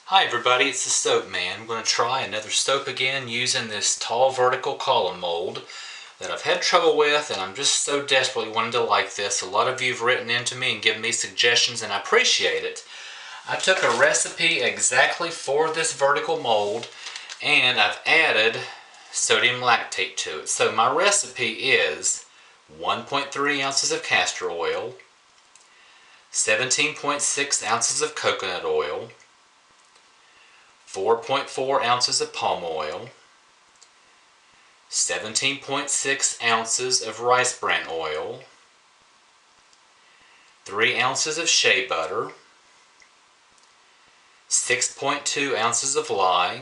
Hi everybody, it's the Soap Man. I'm going to try another soap again using this tall vertical column mold that I've had trouble with, and I'm just so desperately wanting to like this. A lot of you have written into me and given me suggestions, and I appreciate it. I took a recipe exactly for this vertical mold, and I've added sodium lactate to it. So my recipe is 1.3 ounces of castor oil, 17.6 ounces of coconut oil, 4.4 ounces of palm oil, 17.6 ounces of rice bran oil, 3 ounces of shea butter, 6.2 ounces of lye,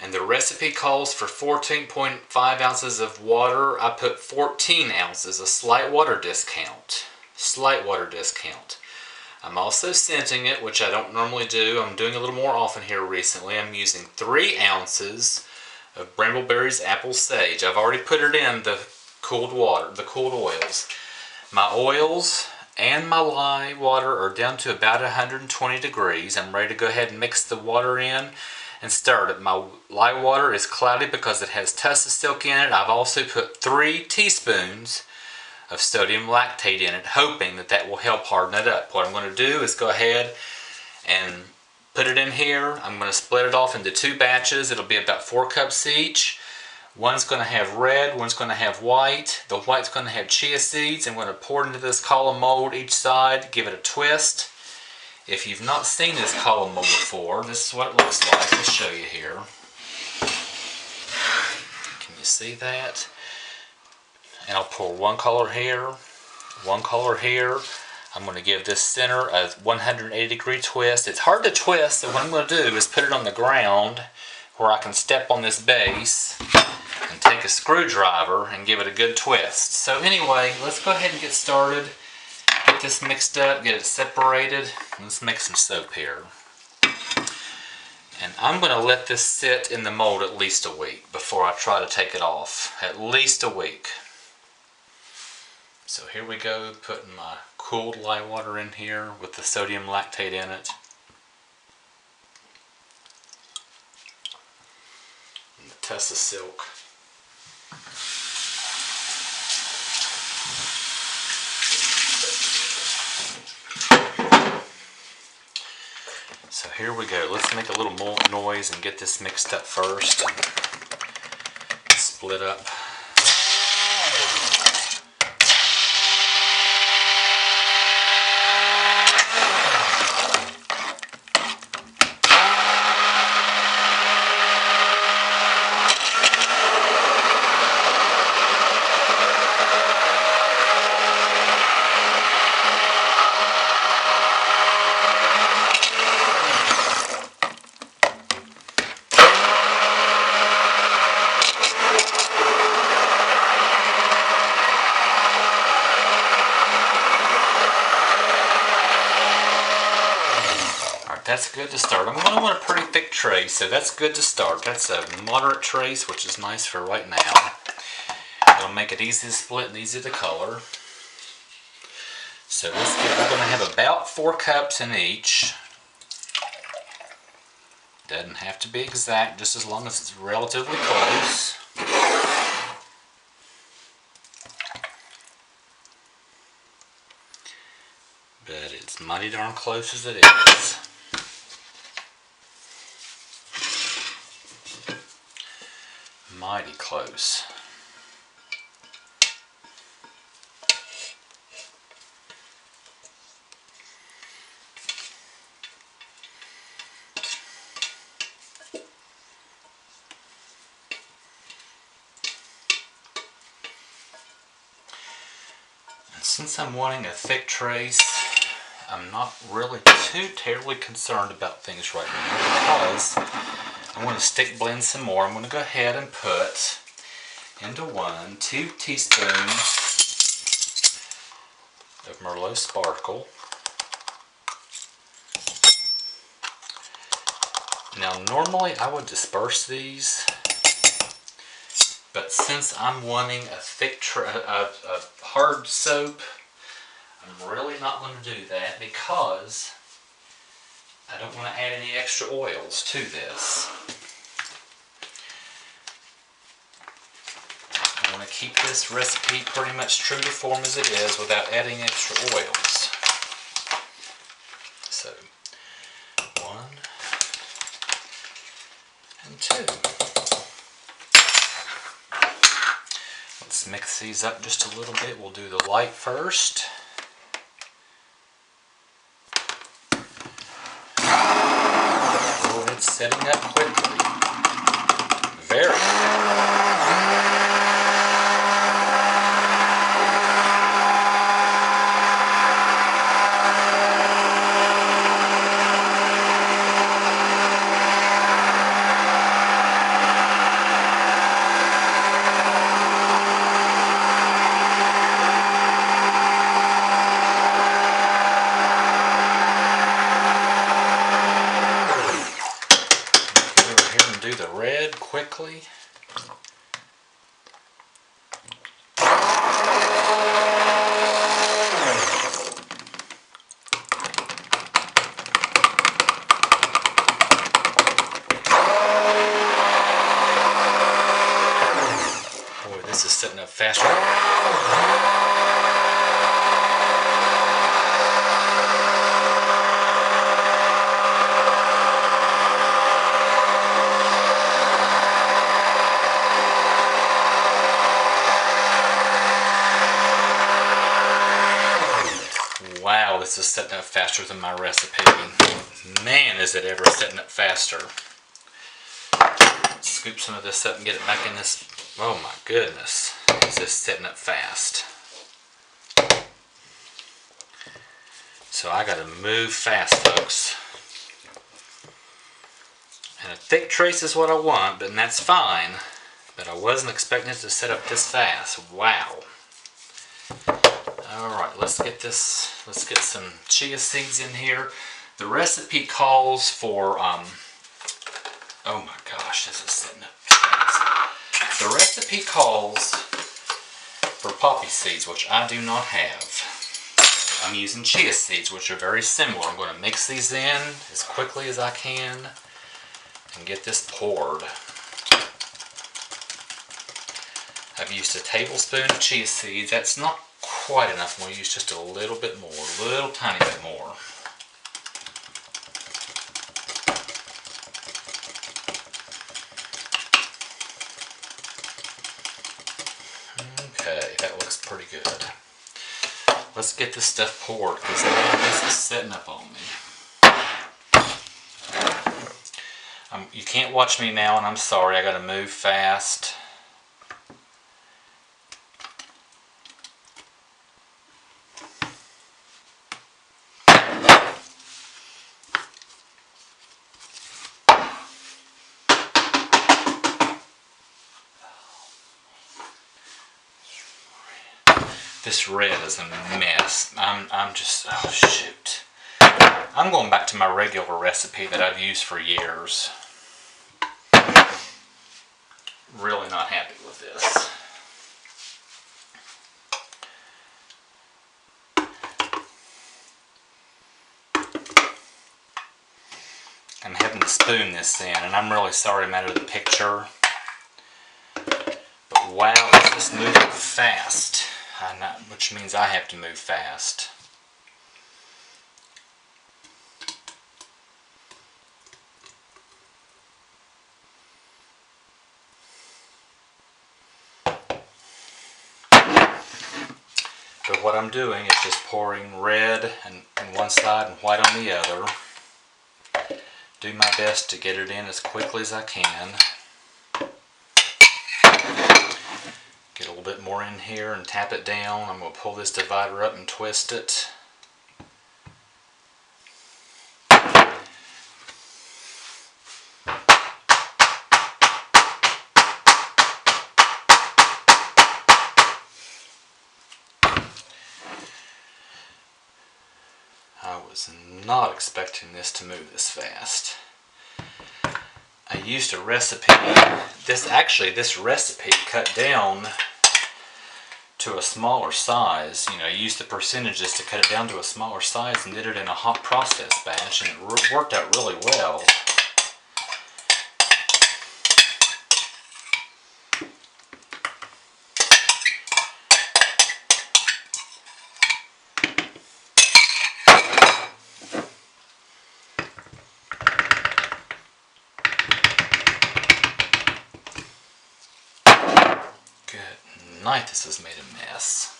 and the recipe calls for 14.5 ounces of water. I put 14 ounces, a slight water discount. I'm also scenting it, which I don't normally do. I'm doing a little more often here recently. I'm using 3 ounces of Brambleberry's apple sage. I've already put it in the cooled water, the cooled oils. My oils and my lye water are down to about 120 degrees. I'm ready to go ahead and mix the water in and stir it. My lye water is cloudy because it has tussa silk in it. I've also put 3 teaspoons of sodium lactate in it, hoping that that will help harden it up. What I'm going to do is go ahead and put it in here. I'm going to split it off into 2 batches. It'll be about 4 cups each. One's going to have red, one's going to have white. The white's going to have chia seeds. I'm going to pour it into this column mold each side, give it a twist. If you've not seen this column mold before, this is what it looks like. I'll show you here. Can you see that? And I'll pour one color here, one color here. I'm going to give this center a 180-degree twist. It's hard to twist, so what I'm going to do is put it on the ground where I can step on this base and take a screwdriver and give it a good twist. So anyway, let's go ahead and get started. Get this mixed up, get it separated. Let's make some soap here. And I'm going to let this sit in the mold at least a week before I try to take it off. At least a week. So here we go, putting my cooled lye water in here with the sodium lactate in it. And the tussa silk. So here we go. Let's make a little more noise and get this mixed up first. Split up. That's good to start. I'm going to want a pretty thick trace, so that's good to start. That's a moderate trace, which is nice for right now. It'll make it easy to split and easy to color. So we're going to have about 4 cups in each. Doesn't have to be exact, just as long as it's relatively close. But it's mighty darn close as it is. Mighty close. And since I'm wanting a thick trace, I'm not really too terribly concerned about things right now because I want to stick blend some more. I'm going to go ahead and put into 2 teaspoons of Merlot Sparkle. Now normally I would disperse these, but since I'm wanting a thick, a hard soap, I'm really not going to do that because I don't want to add any extra oils to this. I want to keep this recipe pretty much true to form as it is without adding extra oils. So, 1 and 2. Let's mix these up just a little bit. We'll do the light first. Oh, it's setting up quickly. Very quickly. Do the red quickly. Boy, this is setting up faster. Wow, this is setting up faster than my recipe. Man, is it ever setting up faster. Scoop some of this up and get it back in this. Oh my goodness, is this setting up fast. So I gotta move fast, folks. And a thick trace is what I want, but that's fine. But I wasn't expecting it to set up this fast. Wow. Alright, let's get some chia seeds in here. The recipe calls for, oh my gosh, this is setting up fast. The recipe calls for poppy seeds, which I do not have. I'm using chia seeds, which are very similar. I'm going to mix these in as quickly as I can and get this poured. I've used a tablespoon of chia seeds. That's not quite enough. I'm going to use just a little bit more, a little tiny bit more. Okay, that looks pretty good. Let's get this stuff poured because now this is setting up on me. You can't watch me now, and I'm sorry, I got to move fast. This red is a mess. I'm just, oh shoot. I'm going back to my regular recipe that I've used for years. Really not happy with this. I'm having to spoon this in, and I'm really sorry I'm out of the picture. But wow, it's just moving fast. Which means I have to move fast. But what I'm doing is just pouring red on one side and white on the other. Do my best to get it in as quickly as I can. Get a little bit more in here and tap it down. I'm going to pull this divider up and twist it. I was not expecting this to move this fast. I used a recipe, this recipe cut down to a smaller size. You know, used the percentages to cut it down to a smaller size and did it in a hot process batch, and it worked out really well. Good night, this has made a mess.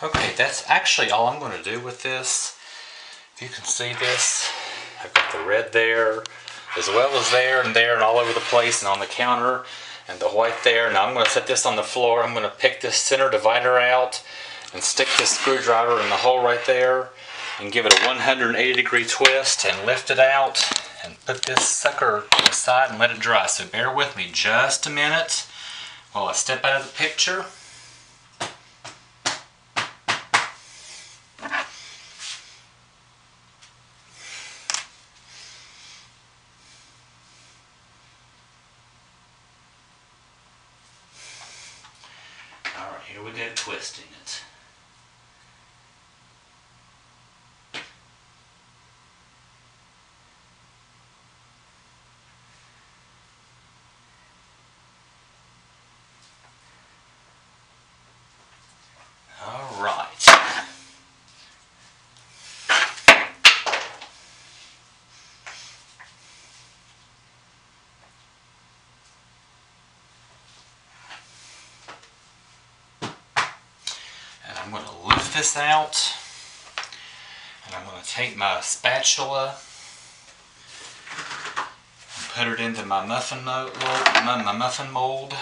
Okay, that's actually all I'm going to do with this. If you can see this, I've got the red there, as well as there and all over the place and on the counter, and the white there. Now I'm going to set this on the floor. I'm going to pick this center divider out and stick this screwdriver in the hole right there and give it a 180-degree twist and lift it out and put this sucker aside and let it dry. So bear with me just a minute while I step out of the picture. Alright, here we go, twisting it. Alright. And I'm going to lift this out, and I'm going to take my spatula and put it into my muffin mold.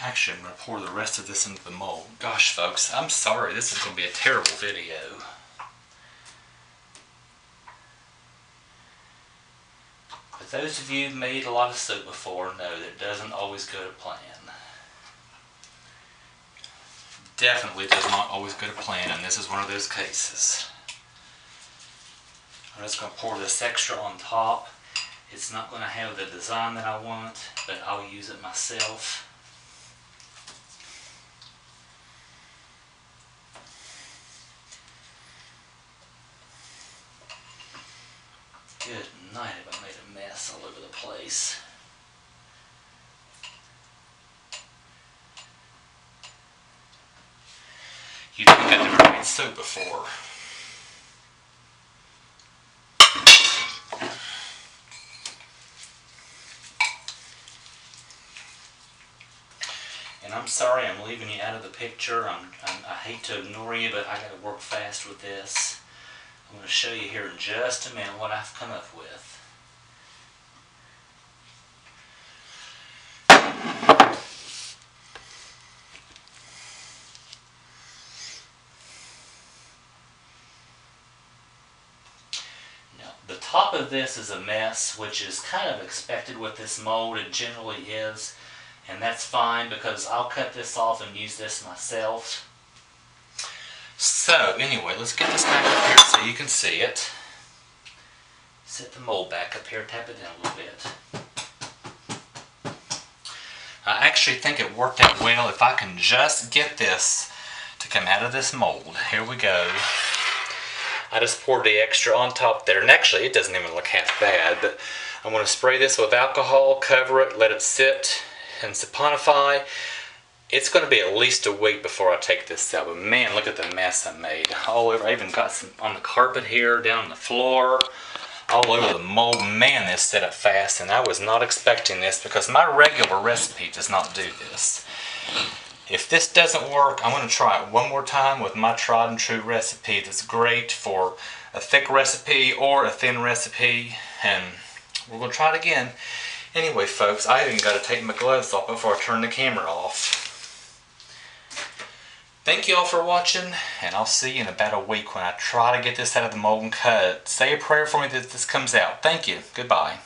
Actually, I'm going to pour the rest of this into the mold. Gosh, folks, I'm sorry. This is going to be a terrible video. But those of you who've made a lot of soap before know that it doesn't always go to plan. Definitely does not always go to plan, and this is one of those cases. I'm just going to pour this extra on top. It's not going to have the design that I want, but I'll use it myself. Good night, have I made a mess all over the place. You'd think I'd never made soap before. And I'm sorry I'm leaving you out of the picture. I hate to ignore you, but I got to work fast with this. I'm going to show you here in just a minute what I've come up with. Now, the top of this is a mess, which is kind of expected with this mold. It generally is, and that's fine because I'll cut this off and use this myself. So, anyway, let's get this back up here so you can see it. Set the mold back up here, tap it down a little bit. I actually think it worked out well if I can just get this to come out of this mold. Here we go. I just poured the extra on top there, and actually it doesn't even look half bad, but I'm going to spray this with alcohol, cover it, let it sit and saponify. It's going to be at least a week before I take this out, but man, look at the mess I made. All over, I even got some on the carpet here, down on the floor, all over the mold. Man, this set up fast, and I was not expecting this because my regular recipe does not do this. If this doesn't work, I'm going to try it one more time with my tried and true recipe that's great for a thick recipe or a thin recipe, and we're going to try it again. Anyway, folks, I even got to take my gloves off before I turn the camera off. Thank you all for watching, and I'll see you in about a week when I try to get this out of the mold and cut. Say a prayer for me that this comes out. Thank you. Goodbye.